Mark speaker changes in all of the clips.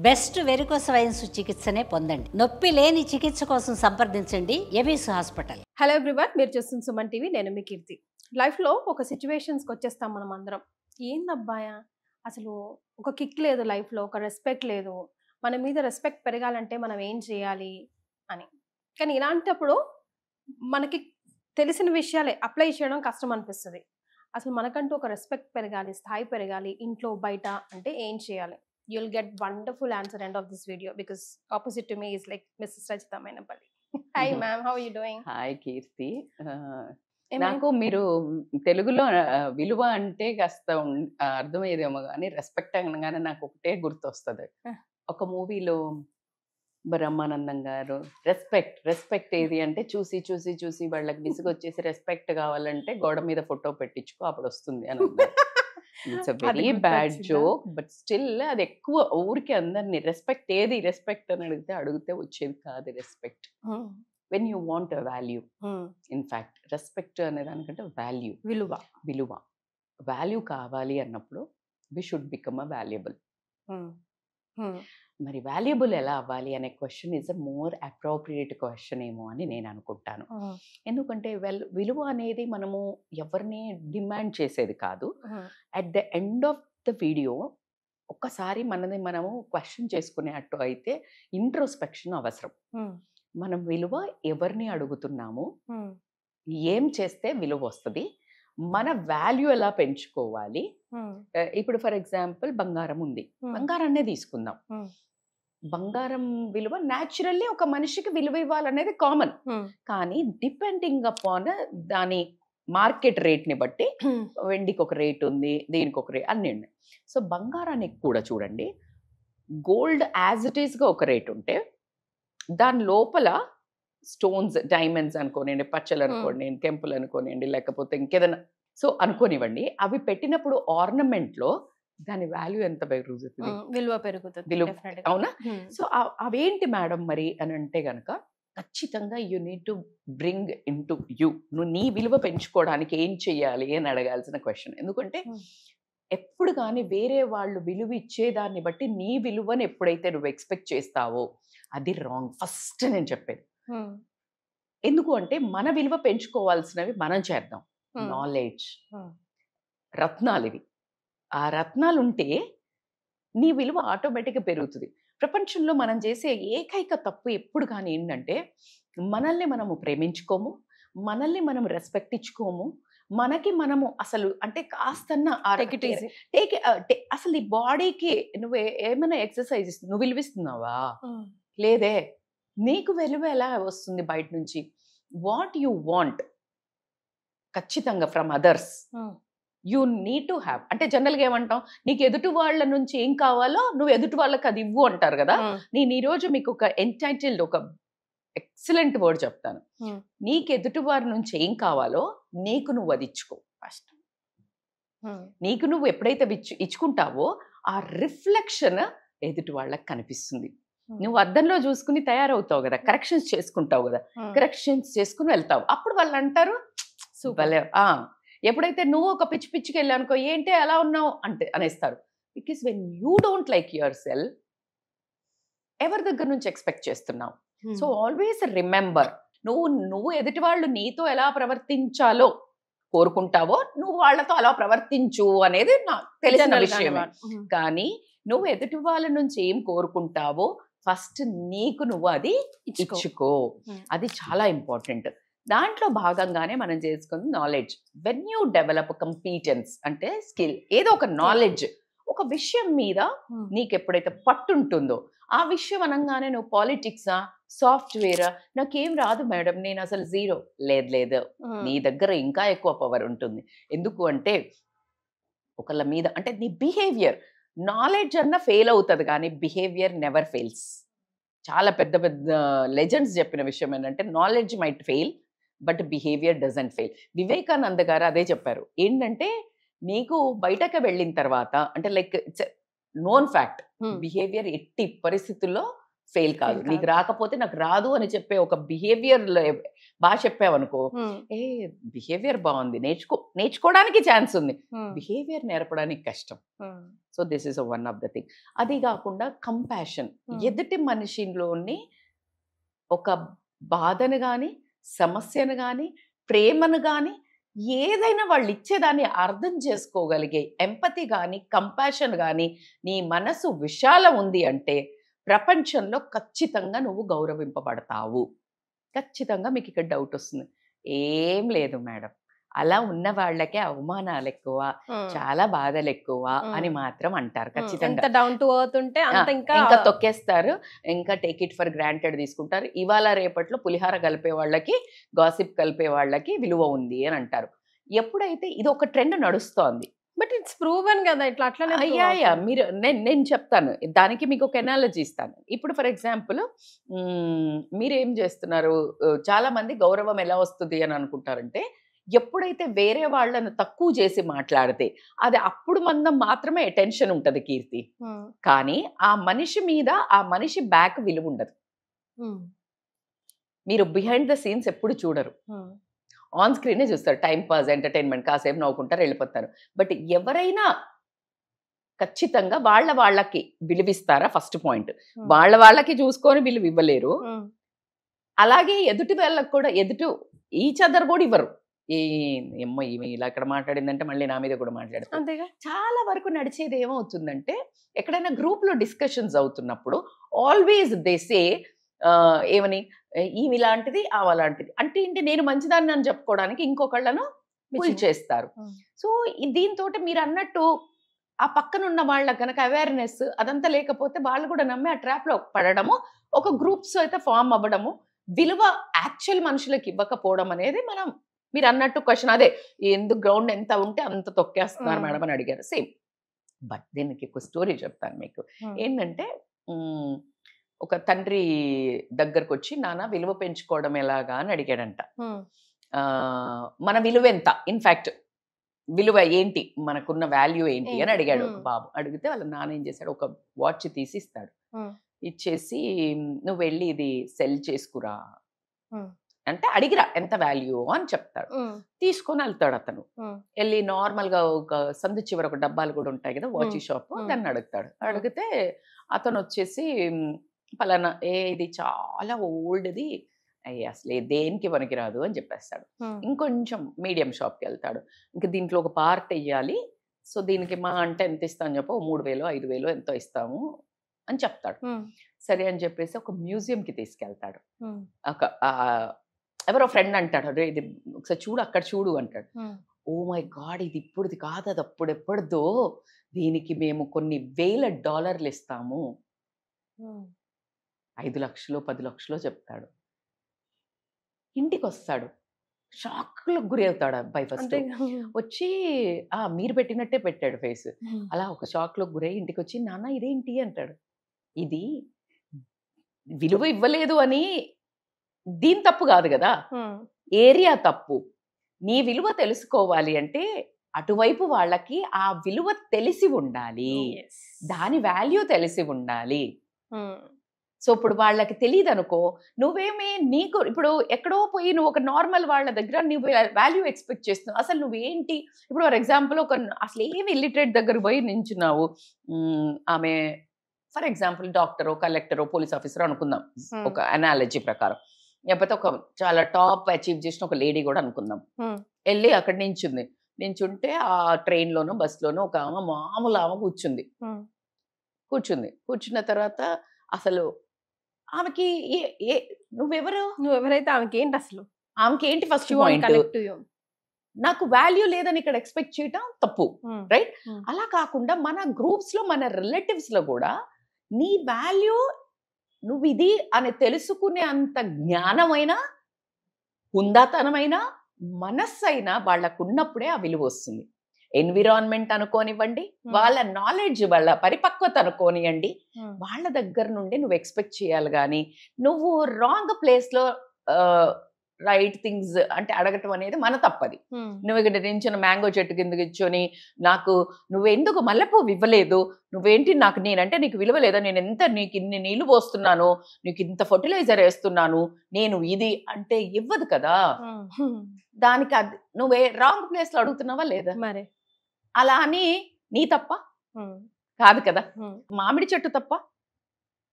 Speaker 1: Best varicose veins చికిత్సనే పొందండి. నొప్పి లేని చికిత్స కోసం సంప్రదించండి ఎబిస్ హాస్పిటల్.
Speaker 2: హలో ఎవ్రీవన్, మీరు చూస్తున్న సుమన్ టీవీ. నేను మీ కీర్తి. లైఫ్లో ఒక సిచ్యువేషన్స్కి వచ్చేస్తాం మనం అందరం. ఏందబ్బాయా అసలు ఒక కిక్ లేదు లైఫ్లో, ఒక రెస్పెక్ట్ లేదు, మన మీద రెస్పెక్ట్ పెరగాలంటే మనం ఏం చేయాలి అని. కానీ ఇలాంటప్పుడు మనకి తెలిసిన విషయాలే అప్లై చేయడం కష్టం అనిపిస్తుంది. అసలు మనకంటూ ఒక రెస్పెక్ట్ పెరగాలి, స్థాయి పెరగాలి ఇంట్లో బయట అంటే ఏం చేయాలి? You'll get wonderful answer end of this video because opposite to me is like Mrs. Rajita Mainapalli. Hi ma'am, how are you doing?
Speaker 3: Hi Keerthi. నాకు మీరు తెలుగులో విలువ అంటే కాస్త అర్థమయ్యేదేమో కానీ రెస్పెక్ట్ అనగానే నాకు ఒకటే గుర్తొస్తుంది. ఒక మూవీలో బ్రహ్మానందం గారు రెస్పెక్ట్ ఏది అంటే చూసి చూసి చూసి వాళ్ళకి విసుగు వచ్చేసి రెస్పెక్ట్ కావాలంటే గోడ మీద ఫోటో పెట్టించుకో అప్పుడు వస్తుంది అని అన్నారు. It's a very bad joke, but still అది ఎక్కువ ఊరికి అందరినీ రెస్పెక్ట్ అని అడిగితే వచ్చేది కాదు respect. When you want a value, in fact respect అనే దానికంటే వాల్యూ కావాలి అన్నప్పుడు we should become a valuable. మరి వాల్యుబుల్ ఎలా అవ్వాలి అనే question is a more appropriate question ఏమో అని నేను అనుకుంటాను. ఎందుకంటే విలువ అనేది మనము ఎవరిని డిమాండ్ చేసేది కాదు. At the end of the video ఒక్కసారి మనది మనము క్వశ్చన్ చేసుకునేటట్టు అయితే ఇంట్రోస్పెక్షన్ అవసరం. మనం విలువ ఎవరిని అడుగుతున్నాము, ఏం చేస్తే విలువ వస్తుంది, మన వాల్యూ ఎలా పెంచుకోవాలి. ఇప్పుడు ఫర్ ఎగ్జాంపుల్ బంగారం ఉంది, బంగారాన్నే తీసుకుందాం. బంగారం విలువ న్యాచురల్లీ ఒక మనిషికి విలువ ఇవ్వాలనేది కామన్, కానీ డిపెండింగ్ అపాన్ దాని మార్కెట్ రేట్ని బట్టి వెండికి ఒక రేట్ ఉంది, దీనికి ఒక రేట్ అన్నీ ఉన్నాయి. సో బంగారానికి కూడా చూడండి, గోల్డ్ యాజ్ ఇట్ ఈస్గా ఒక రేట్ ఉంటే దాని లోపల స్టోన్స్, డైమండ్స్ అనుకోనండి, పచ్చలు అనుకోండి, కెంపులు అనుకోనండి, లేకపోతే ఇంకేదైనా సో అనుకోనివ్వండి, అవి పెట్టినప్పుడు ఆర్నమెంట్లో దాని వాల్యూ ఎంత పెరుగుతుంది,
Speaker 2: విలువ పెరుగుతుంది.
Speaker 3: అవునా? సో అవేంటి మేడం మరి అని అంటే కనుక ఖచ్చితంగా you need to bring in to you. నువ్వు నీ విలువ పెంచుకోవడానికి ఏం చెయ్యాలి అని అడగాల్సిన క్వశ్చన్. ఎందుకంటే ఎప్పుడు కానీ వేరే వాళ్ళు విలువ ఇచ్చేదాన్ని బట్టి నీ విలువని ఎప్పుడైతే నువ్వు ఎక్స్పెక్ట్ చేస్తావో అది రాంగ్ ఫస్ట్ నేను చెప్పేది. ఎందుకు అంటే మన విలువ పెంచుకోవాల్సినవి మనం చేద్దాం. నాలెడ్జ్, రత్నాలు ఇవి. ఆ రత్నాలు ఉంటే నీ విలువ ఆటోమేటిక్గా పెరుగుతుంది. ప్రపంచంలో మనం చేసే ఏకైక తప్పు ఎప్పుడు కానీ ఏంటంటే మనల్ని మనము ప్రేమించుకోము, మనల్ని మనం రెస్పెక్ట్ ఇచ్చుకోము, మనకి మనము అసలు అంటే కాస్తన్న అసలు ఈ బాడీకి నువ్వు ఏమైనా ఎక్సర్సైజ్ ఇస్తుంది, నువ్వు విలువిస్తున్నావా? లేదే. నీకు విలువ ఎలా వస్తుంది బయట నుంచి? వాట్ యు వాంట్ ఖచ్చితంగా from others you need to have. అంటే జనరల్గా ఏమంటాం, నీకు ఎదుటి వాళ్ళ నుంచి ఏం కావాలో నువ్వు ఎదుటి వాళ్ళకి అది ఇవ్వు అంటారు కదా. నేను ఈరోజు మీకు ఒక ఎంటైటిల్డ్ ఒక ఎక్సలెంట్ వర్డ్ చెప్తాను. నీకు ఎదుటి వారి నుంచి ఏం కావాలో నీకు నువ్వు అది ఇచ్చుకో ఫస్ట్. నీకు నువ్వు ఎప్పుడైతే ఇచ్చుకుంటావో ఆ రిఫ్లెక్షన్ ఎదుటి వాళ్ళకి కనిపిస్తుంది. నువ్వు అద్దంలో చూసుకుని తయారవుతావు కదా, కరెక్షన్స్ చేసుకుంటావు కదా, కరెక్షన్స్ చేసుకుని వెళ్తావు. అప్పుడు వాళ్ళు అంటారు భలే. ఎప్పుడైతే నువ్వు ఒక పిచ్చికి వెళ్ళావు అనుకో, ఏంటి అలా ఉన్నావు అంటే అనేస్తారు. Because when you don't like yourself, ఎవరి దగ్గర నుంచి ఎక్స్పెక్ట్ చేస్తున్నావు? సో ఆల్వేస్ రిమెంబర్, నువ్వు ఎదుటి వాళ్ళు నీతో ఎలా ప్రవర్తించాలో కోరుకుంటావో నువ్వు వాళ్ళతో అలా ప్రవర్తించు అనేది నాకు తెలిసిన విషయమే. కానీ నువ్వు ఎదుటి వాళ్ళ నుంచి ఏం కోరుకుంటావో ఫస్ట్ నీకు నువ్వు అది ఇచ్చుకో. అది చాలా ఇంపార్టెంట్. దాంట్లో భాగంగానే మనం చేసుకున్న knowledge. When you develop competence అంటే స్కిల్, ఏదో ఒక నాలెడ్జ్, ఒక విషయం మీద నీకు ఎప్పుడైతే పట్టుంటుందో ఆ విషయం అనగానే నువ్వు పాలిటిక్సా, సాఫ్ట్వేరా, నాకేం రాదు మేడం, నేను అసలు జీరో, లేదు, నీ దగ్గర ఇంకా ఎక్కువ పవర్ ఉంటుంది. ఎందుకు అంటే ఒకళ్ళ మీద అంటే నీ బిహేవియర్, నాలెడ్జ్ అన్న ఫెయిల్ అవుతుంది కానీ బిహేవియర్ నెవర్ ఫెయిల్స్. చాలా పెద్ద పెద్ద లెజెండ్స్ చెప్పిన విషయం ఏంటంటే knowledge might fail but behaviour doesn't fail. Vivekananda గారు అదే చెప్పారు. ఏంటంటే నీకు బయటకు వెళ్ళిన తర్వాత అంటే like it's known fact, behaviour ఎట్టి పరిస్థితుల్లో ఫెయిల్ కాదు.
Speaker 2: Fail
Speaker 3: నీకు
Speaker 2: కాదు.
Speaker 3: రాకపోతే నాకు రాదు అని చెప్పే ఒక బిహేవియర్ బాగా చెప్పావనుకో, ఏ బిహేవియర్ బాగుంది, నేర్చుకోవడానికి ఛాన్స్ ఉంది, బిహేవియర్ నేర్పడానికి కష్టం. So this is one of the thing. అది కాకుండా కంపాషన్, ఎదుటి మనిషిలోని ఒక బాధను కానీ, సమస్యను కానీ, ప్రేమను కానీ, ఏదైనా వాళ్ళు ఇచ్చేదాన్ని అర్థం చేసుకోగలిగే ఎంపతి కానీ, కంపాషన్ కానీ, నీ మనసు విశాలం ఉంది అంటే ప్రపంచంలో ఖచ్చితంగా నువ్వు గౌరవింపబడతావు. ఖచ్చితంగా మీకు ఇక్కడ డౌట్ వస్తుంది, ఏం లేదు మేడం, అలా ఉన్న వాళ్ళకే అవమానాలు ఎక్కువ, చాలా బాధలు ఎక్కువ అని మాత్రం అంటారు. ఖచ్చితంగా
Speaker 2: ఎంత డౌన్ టు ఎర్త్ ఉంటే అంత
Speaker 3: ఇంకా తొక్కేస్తారు, ఇంకా టేక్ ఇట్ ఫర్ గ్రాంటెడ్ తీసుకుంటారు. ఇవాళ రేపట్లో పులిహార కలిపే వాళ్ళకి, గాసిప్ కలిపే వాళ్ళకి విలువ ఉంది అని అంటారు. ఎప్పుడైతే ఇది ఒక ట్రెండ్ నడుస్తోంది,
Speaker 2: బట్ ఇట్స్ ప్రూవెన్ కదా, ఇట్లా అట్లనే
Speaker 3: అయ్యా మీరు నేను చెప్తాను, దానికి మీకు ఒక ఎనాలజీ ఇస్తాను. ఇప్పుడు ఫర్ ఎగ్జాంపుల్ మీరేం చేస్తున్నారు, చాలా మంది గౌరవం ఎలా వస్తుంది అని అనుకుంటారంటే, ఎప్పుడైతే వేరే వాళ్ళను తక్కువ చేసి మాట్లాడితే అది అప్పుడు మందం మాత్రమే అటెన్షన్ ఉంటుంది కీర్తి. కానీ ఆ మనిషి మీద ఆ మనిషి బ్యాక్ విలువ ఉండదు. మీరు బిహైండ్ ద సీన్స్ ఎప్పుడు చూడరు, ఆన్ స్క్రీనే చూస్తారు, టైం పాస్, ఎంటర్టైన్మెంట్, కాసేపు నవ్వుకుంటారు, వెళ్ళిపోతారు. బట్ ఎవరైనా ఖచ్చితంగా వాళ్ళకి విలువిస్తారా? ఫస్ట్ పాయింట్, వాళ్ళకి చూసుకొని విలువ ఇవ్వలేరు. అలాగే ఎదుటి వాళ్ళకి కూడా ఈచ్ అదర్ కూడా ఇవ్వరు. ఏమో ఈమె ఇలా ఇక్కడ మాట్లాడిందంటే మళ్ళీ నా మీద కూడా మాట్లాడతారు. చాలా వరకు నడిచేది ఏమవుతుందంటే, ఎక్కడైనా గ్రూప్ లో డిస్కషన్స్ అవుతున్నప్పుడు ఆల్వేస్ దే సే ఏమని, ఈమె ఇలాంటిది అలాంటిది అంటే ఏంటి, నేను మంచిదాన్ని అని చెప్పుకోవడానికి ఇంకొకళ్ళను పుల్ చేస్తారు. సో దీంతో మీరు అన్నట్టు ఆ పక్కన ఉన్న వాళ్ళకి కనుక అవేర్నెస్ అదంతా లేకపోతే వాళ్ళు కూడా నమ్మి ఆ ట్రాప్ లో పడడము, ఒక గ్రూప్స్ అయితే ఫామ్ అవ్వడము, విలువ యాక్చువల్ మనుషులకు ఇవ్వకపోవడం అనేది మనం మీరు అన్నట్టు క్వశ్చన్ అదే, ఎందుకు గ్రౌండ్ ఎంత ఉంటే అంత తొక్కేస్తున్నారు మేడం అని అడిగారు. సేమ్. బట్ దీనికి ఒక స్టోరీ చెప్తాను మీకు. ఏంటంటే ఒక తండ్రి దగ్గరకు వచ్చి, నాన్న విలువ పెంచుకోవడం ఎలాగా అని అడిగాడంట. మన విలువ ఎంత, ఇన్ఫాక్ట్ విలువ ఏంటి, మనకున్న వాల్యూ ఏంటి అని అడిగాడు ఒక బాబు. అడిగితే వాళ్ళ నాన్న ఏం చేశాడు, ఒక వాచ్ తీసి ఇస్తాడు. ఇచ్చేసి నువ్వు వెళ్ళి ఇది సెల్ చేసుకురా అంటే, అడిగిరా ఎంత వాల్యూ అని చెప్తాడు. తీసుకొని వెళ్తాడు అతను. వెళ్ళి నార్మల్ గా ఒక సందు చివర ఒక డబ్బాలు కూడా ఉంటాయి కదా వాచ్ షాప్, దాన్ని అడుగుతాడు. అడిగితే అతను వచ్చేసి, పలానా ఇది చాలా ఓల్డ్ది, అసలు దేనికి పనికిరాదు అని చెప్పేస్తాడు. ఇంకొంచెం మీడియం షాప్కి వెళ్తాడు. ఇంకా దీంట్లో ఒక పార్ట్ వెయ్యాలి, సో దీనికి మా అంటే ఎంత ఇస్తాను చెప్పు, 3,000 5,000 ఎంతో ఇస్తాము అని చెప్తాడు. సరే అని చెప్పేసి ఒక మ్యూజియంకి తీసుకెళ్తాడు. ఎవరో ఫ్రెండ్ అంటాడు, అరే ఇది ఒకసారి చూడు, అక్కడ చూడు అంటాడు. ఓ మై గాడ్, ఇది ఇప్పుడుది కాదు, అది అప్పుడెప్పుడుదో, దీనికి మేము కొన్ని $1,000 ఇస్తాము. 5 లక్షలు 10 లక్షలు చెప్తాడు. ఇంటికి వస్తాడు, షాక్లకు గురి అవుతాడు అబ్బాయి. ఫస్ట్ వచ్చి మీరు పెట్టినట్టే పెట్టాడు ఫేస్. అలా ఒక షాక్లో గురై ఇంటికి వచ్చి, నాన్న ఇదేంటి అంటాడు. ఇది విలువ ఇవ్వలేదు అని దీని తప్పు కాదు కదా, ఏరియా తప్పు. నీ విలువ తెలుసుకోవాలి అంటే అటువైపు వాళ్ళకి ఆ విలువ తెలిసి ఉండాలి, దాని వాల్యూ తెలిసి ఉండాలి. సో ఇప్పుడు వాళ్ళకి తెలియదు అనుకో, నువ్వేమే నీకు ఇప్పుడు ఎక్కడో పోయి నువ్వు ఒక నార్మల్ వాళ్ళ దగ్గర నువ్వు వాల్యూ ఎక్స్పెక్ట్ చేస్తున్నావు. అసలు నువ్వేంటి, ఇప్పుడు ఫర్ ఎగ్జాంపుల్ అసలు ఏమి ఇల్లిటరేట్ దగ్గర పోయి నించున్నావు, ఆమె ఫర్ ఎగ్జాంపుల్ డాక్టరో కలెక్టరో పోలీస్ ఆఫీసరో అనుకుందాం ఒక అనాలజీ ప్రకారం, లేకపోతే ఒక చాలా టాప్ అచీవ్ చేసిన ఒక లేడీ కూడా అనుకుందాం. వెళ్ళి అక్కడ నించుంటే ఆ ట్రైన్లోనో బస్లోనో ఒక ఆమె మామూలు ఆమె కూర్చున్న తర్వాత అసలు ఆమెకి
Speaker 2: నువ్వెవరైతే ఆమెకి ఏంటి, అసలు
Speaker 3: ఆమెకి ఏంటి ఫస్ట్ పాయింట్, నాకు వాల్యూ లేదని ఇక్కడ ఎక్స్పెక్ట్ చేయటం తప్పు, రైట్? అలా కాకుండా మన గ్రూప్స్ లో మన రిలేటివ్స్ లో కూడా నీ వాల్యూ నువ్వు ఇది అని తెలుసుకునే అంత జ్ఞానమైన హుందాతనమైన మనస్సు అయినా వాళ్ళకు ఉన్నప్పుడే ఆ విలువ వస్తుంది. ఎన్విరాన్మెంట్ అనుకోనివ్వండి, వాళ్ళ నాలెడ్జ్, వాళ్ళ పరిపక్వత అనుకోనివ్వండి, వాళ్ళ దగ్గర నుండి నువ్వు ఎక్స్పెక్ట్ చేయాలి. కానీ నువ్వు రాంగ్ ప్లేస్లో రైట్ థింగ్స్ అంటే అడగటం అనేది మన తప్పది. నువ్వు ఇక్కడ నించున్న మ్యాంగో చెట్టు కింద కూర్చొని నాకు నువ్వెందుకు మల్లెపువ్వు ఇవ్వలేదు, నువ్వేంటి నాకు నేనంటే నీకు విలువ లేదా, నేను ఎంత నీకు ఇన్ని నీళ్లు పోస్తున్నాను, నీకు ఇంత ఫర్టిలైజర్ వేస్తున్నాను, నేను ఇది అంటే ఇవ్వదు కదా. దానికి అది నువ్వే రాంగ్ ప్లేస్ లో అడుగుతున్నావా లేదా?
Speaker 2: మరి
Speaker 3: అలా అని నీ తప్ప కాదు కదా. మామిడి చెట్టు తప్ప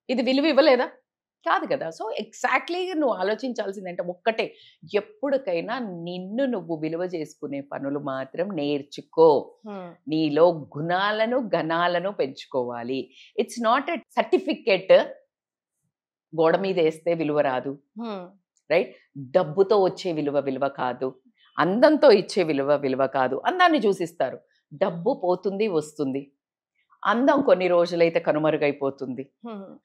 Speaker 3: ఇది విలువ ఇవ్వలేదా? కాదు కదా. సో ఎగ్జాక్ట్లీగా నువ్వు ఆలోచించాల్సిందంటే ఒక్కటే, ఎప్పటికైనా నిన్ను నువ్వు విలువ చేసుకునే పనులు మాత్రం నేర్చుకో. నీలో గుణాలను గణాలను పెంచుకోవాలి. ఇట్స్ నాట్ ఎ సర్టిఫికెట్ గోడ మీద వేస్తే విలువ రాదు, రైట్? డబ్బుతో వచ్చే విలువ కాదు, అందంతో ఇచ్చే విలువ కాదు. అందాన్ని చూసిస్తారు, డబ్బు పోతుంది వస్తుంది, అందం కొన్ని రోజులైతే కనుమరుగైపోతుంది.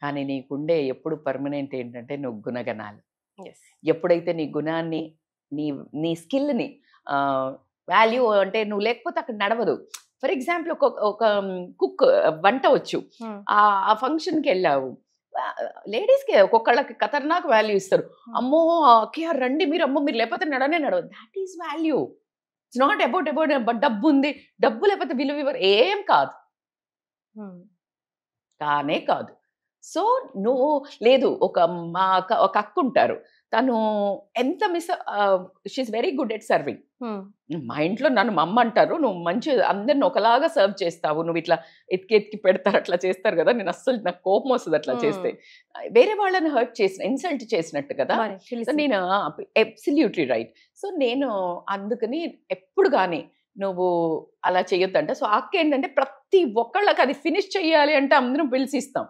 Speaker 3: కానీ నీకుండే ఎప్పుడు పర్మనెంట్ ఏంటంటే నువ్వు గుణగణాలు. ఎప్పుడైతే నీ గుణాన్ని నీ స్కిల్ని వాల్యూ అంటే నువ్వు లేకపోతే అక్కడ నడవదు. ఫర్ ఎగ్జాంపుల్ ఒక కుక్ వంట వచ్చు, ఆ ఫంక్షన్కి వెళ్ళావు, లేడీస్కి ఒక్కొక్కళ్ళకి ఖతర్నాక్ వాల్యూ ఇస్తారు. అమ్మో అక్కయ్య రండి మీరు, అమ్మో మీరు లేకపోతే నడవదు. That is value. It's not about డబ్బు ఉంది, డబ్బు లేకపోతే విలువ ఇవ్వరు, ఏం కాదు, కానే కాదు. సో నువ్వు లేదు, ఒక అక్క ఉంటారు, తను ఎంత she is very good at serving. మా ఇంట్లో నన్ను మా అమ్మ అంటారు, నువ్వు మంచి అందరిని ఒకలాగా సర్వ్ చేస్తావు, నువ్వు ఇట్లా ఎత్తికి పెడతారు, అట్లా చేస్తారు కదా, నేను అస్సలు నాకు కోపం వస్తుంది అట్లా చేస్తే, వేరే వాళ్ళని హర్ట్ చేసిన ఇన్సల్ట్ చేసినట్టు కదా. సో నేను అబ్సల్యూట్లీ రైట్. సో నేను అందుకని ఎప్పుడు కానీ నువ్వు అలా చేయొద్దంట. సో అక్క ఏంటంటే ప్రతి ఒక్కళ్ళకి అది ఫినిష్ చెయ్యాలి అంటే అందరం పిలిచిస్తాం.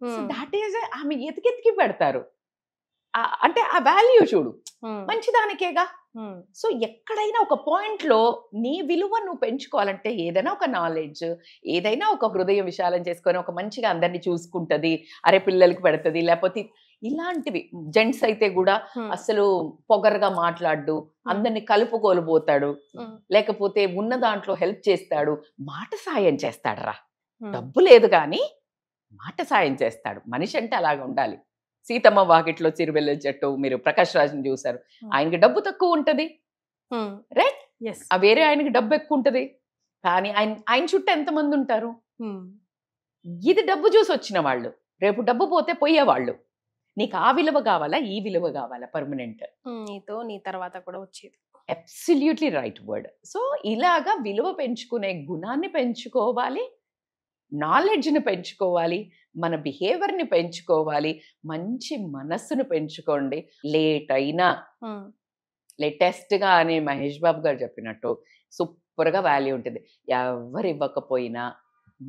Speaker 3: సో దాట్ ఈజ్ ఆమె ఎతికెతికి పెడతారు. అంటే ఆ వాల్యూ చూడు, మంచిదానికేగా. సో ఎక్కడైనా ఒక పాయింట్ లో నీ విలువ నువ్వు పెంచుకోవాలంటే ఏదైనా ఒక నాలెడ్జ్, ఏదైనా ఒక హృదయం విశాలం చేసుకొని ఒక మంచిగా అందరినీ చూసుకుంటది, అరే పిల్లలకి పెడుతుంది, లేకపోతే ఇలాంటివి. జెంట్స్ అయితే కూడా అసలు పొగరగా మాట్లాడు, అందరిని కలుపుకోలుపోతాడు, లేకపోతే ఉన్న దాంట్లో హెల్ప్ చేస్తాడు, మాట సాయం చేస్తాడు రా. డబ్బు లేదు కానీ మాట సాయం చేస్తాడు. మనిషి అంటే అలాగ ఉండాలి. సీతమ్మ వాకిట్లో చిరువెల్ల చెట్టు, మీరు ప్రకాష్ రాజ్ని చూసారు, ఆయనకి డబ్బు తక్కువ ఉంటది, రైట్? వేరే ఆయనకి డబ్బు ఎక్కువ ఉంటది, కానీ ఆయన చుట్టూ ఎంతమంది ఉంటారు? ఇది డబ్బు చూసి వచ్చిన వాళ్ళు, రేపు డబ్బు పోతే పోయేవాళ్ళు. నీకు ఆ విలువ కావాలా, ఈ విలువ కావాలా, పర్మనెంట్,
Speaker 2: నీతో నీ తర్వాత కూడా వచ్చేది.
Speaker 3: Absolutely right word. సో ఇలాగా విలువ పెంచుకునే గుణాన్ని పెంచుకోవాలి, నాలెడ్జ్ని పెంచుకోవాలి, మన బిహేవియర్ని పెంచుకోవాలి, మంచి మనస్సును పెంచుకోండి. లేట్ అయినా లేటెస్ట్గా అని మహేష్ బాబు గారు చెప్పినట్టు సూపర్గా వాల్యూ ఉంటుంది. ఎవరు ఇవ్వకపోయినా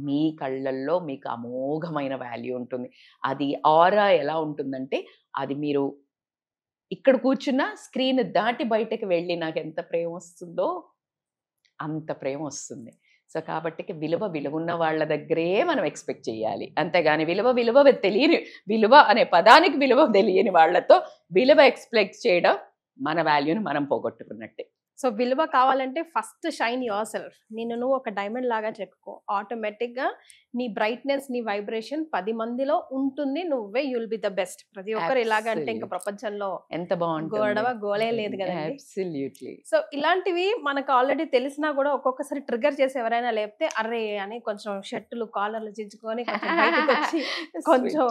Speaker 3: మీ కళ్ళల్లో మీకు అమోఘమైన వాల్యూ ఉంటుంది. అది ఆరా ఎలా ఉంటుందంటే, అది మీరు ఇక్కడ కూర్చున్న స్క్రీన్ దాటి బయటకు వెళ్ళి నాకు ఎంత ప్రేమ వస్తుందో అంత ప్రేమ వస్తుంది. సో కాబట్టి విలువ వాళ్ళ దగ్గరే మనం ఎక్స్పెక్ట్ చేయాలి, అంతేగాని విలువ తెలియని, విలువ అనే పదానికి విలువ తెలియని వాళ్ళతో విలువ ఎక్స్పెక్ట్ చేయడం మన వాల్యూని మనం పోగొట్టుకున్నట్టే.
Speaker 2: సో విలువ కావాలంటే ఫస్ట్ షైన్ యువర్ సెల్ఫ్. నువ్వు ఒక డైమండ్ లాగా చెప్పుకో, ఆటోమేటిక్గా నీ బ్రైట్నెస్, నీ వైబ్రేషన్ 10 మందిలో ఉంటుంది, నువ్వే యుల్ బి ద బెస్ట్. ప్రతి ఒక్కరు ఇలాగంటే ఇంకా ప్రపంచంలో
Speaker 3: ఎంత బాగుంటుంది,
Speaker 2: గోలే లేదు కదా.
Speaker 3: అబ్సల్యూట్లీ.
Speaker 2: సో ఇలాంటివి మనకు ఆల్రెడీ తెలిసినా కూడా ఒక్కొక్కసారి ట్రిగర్ చేసి ఎవరైనా లేపితే అర్రే అని కొంచెం షర్టులు కాలర్లు చించుకొని కొంచెం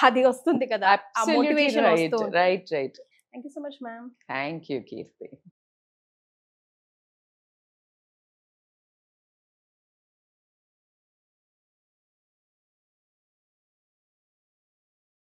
Speaker 2: అది వస్తుంది కదా, ఆ మోటివేషన్ వస్తుంది.
Speaker 3: Right.
Speaker 2: Thank you so much ma'am.
Speaker 3: Thank you Keerthi.